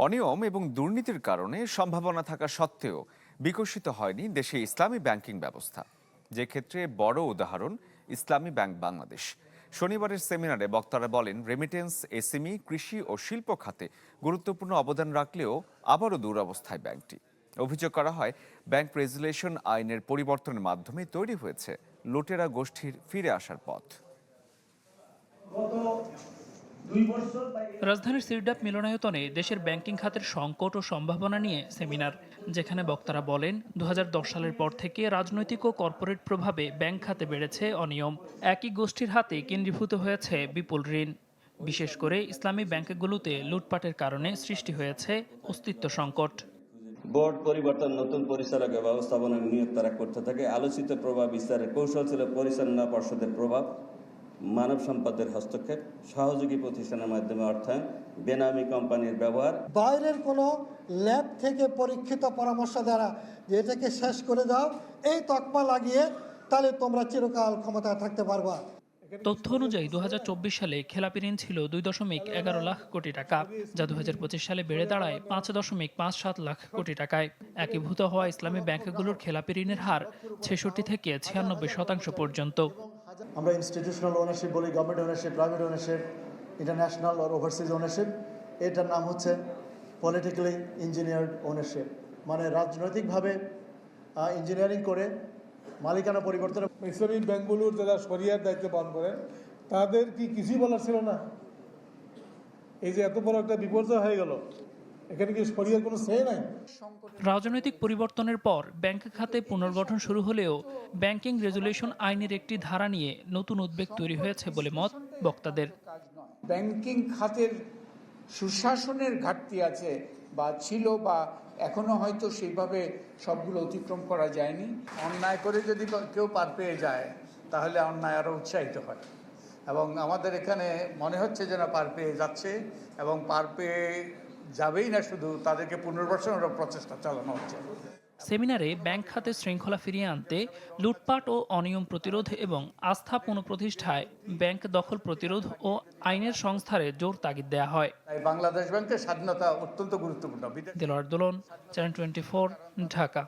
অনিয়ম এবং দুর্নীতির কারণে সম্ভাবনা থাকা সত্ত্বেও বিকশিত হয়নি দেশে ইসলামী ব্যাংকিং ব্যবস্থা, যে ক্ষেত্রে বড় উদাহরণ ইসলামী ব্যাংক বাংলাদেশ। শনিবারের সেমিনারে বক্তারা বলেন, রেমিটেন্স, এসএমই, কৃষি ও শিল্প খাতে গুরুত্বপূর্ণ অবদান রাখলেও আবারও দুরবস্থায় ব্যাংকটি। অভিযোগ করা হয়, ব্যাংক রেগুলেশন আইনের পরিবর্তনের মাধ্যমে তৈরি হয়েছে লুটেরা গোষ্ঠীর ফিরে আসার পথ। রাজধানীর সিরডাপ মিলনায়তনে দেশের ব্যাংকিং খাতের সংকট ও সম্ভাবনা নিয়ে সেমিনার, যেখানে বক্তারা বলেন 2010 সালের পর থেকে রাজনৈতিক ও কর্পোরেট প্রভাবে ব্যাংক খাতে বেড়েছে অনিয়ম। একই গোষ্ঠীর হাতে কেন্দ্রীভূত হয়েছে বিপুল ঋণ। বিশেষ করে ইসলামী ব্যাংকগুলোতে লুটপাটের কারণে সৃষ্টি হয়েছে অস্তিত্ব সংকট। বোর্ড পরিবর্তন, নতুন পরিচালক ব্যবস্থাপনার নিয়োগ তারা করতে থাকে। আলোচিত প্রভাব বিস্তারের কৌশল ছিল পরিচালনা পর্ষদের প্রভাব, মানব সম্পদের হস্তক্ষেপ, সহযোগী প্রতিষ্ঠানের মাধ্যমে অর্থায়ন, বেনামি কোম্পানির ব্যবহার। বাইরের কোনো ল্যাব থেকে পরীক্ষিত পরামর্শ দ্বারা যে এটাকে শেষ করে দাও, এই তকমা লাগিয়ে তাহলে তোমরা চিরকাল ক্ষমতায় থাকতে পারবা। তথ্য অনুযায়ী 2024 সালে খেলাপি ঋণ ছিল 2.11 লাখ কোটি টাকা, যা 2025 সালে বেড়ে দাঁড়ায় 5.57 লাখ কোটি টাকায়। একীভূত হওয়া ইসলামী ব্যাংকগুলোর খেলাপি ঋণের হার 66 থেকে 96% পর্যন্ত। আমরা ইনস্টিটিউশনাল ওনারশিপ বলি, government ownership, private ownership, international আর ওভারসিজ ওনারশিপ। এটার নাম হচ্ছে পলিটিক্যালি ইঞ্জিনিয়ার্ড ওনারশিপ, মানে রাজনৈতিকভাবে ইঞ্জিনিয়ারিং করে মালিকানা পরিবর্তন। ইসলামী ব্যাংকগুলোর যারা শরিয়ার দায়িত্ব পালন করেন তাদের কি কিছুই বলার ছিল না? এই যে এত বড় একটা বিপর্যয় হয়ে গেল, এখানে কি শরিয়ার কোনো সে নাই? রাজনৈতিক পরিবর্তনের পর ব্যাংক খাতে পুনর্গঠন শুরু হলেও ব্যাংকিং রেগুলেশন আইনের একটি ধারা নিয়ে নতুন উদ্বেগ তৈরি হয়েছে বলে মত বক্তাদের। ব্যাংকিং খাতের সুশাসনের ঘাটতি আছে বা ছিল, বা এখনো হয়তো সেইভাবে সবগুলো অতিক্রম করা যায়নি। অন্যায় করে যদি কেউ পার পেয়ে যায় তাহলে অন্যায় আরও উৎসাহিত হয়, এবং আমাদের এখানে মনে হচ্ছে যেন পার পেয়ে যাচ্ছে, এবং পার পেয়ে যাবেই না, শুধু তাদেরকে পুনর্বাসনের প্রচেষ্টা চালানো হচ্ছে। সেমিনারে ব্যাংক খাতে শৃঙ্খলা ফিরিয়ে আনতে, লুটপাট ও অনিয়ম প্রতিরোধ এবং আস্থা পুনঃপ্রতিষ্ঠায় ব্যাংক দখল প্রতিরোধ ও আইনের সংস্কারে জোর তাগিদ দেওয়া হয়। তাই বাংলাদেশ ব্যাংকের স্বাধীনতা অত্যন্ত গুরুত্বপূর্ণ। দেলোয়ার দোলন, চ্যানেল 24, ঢাকা।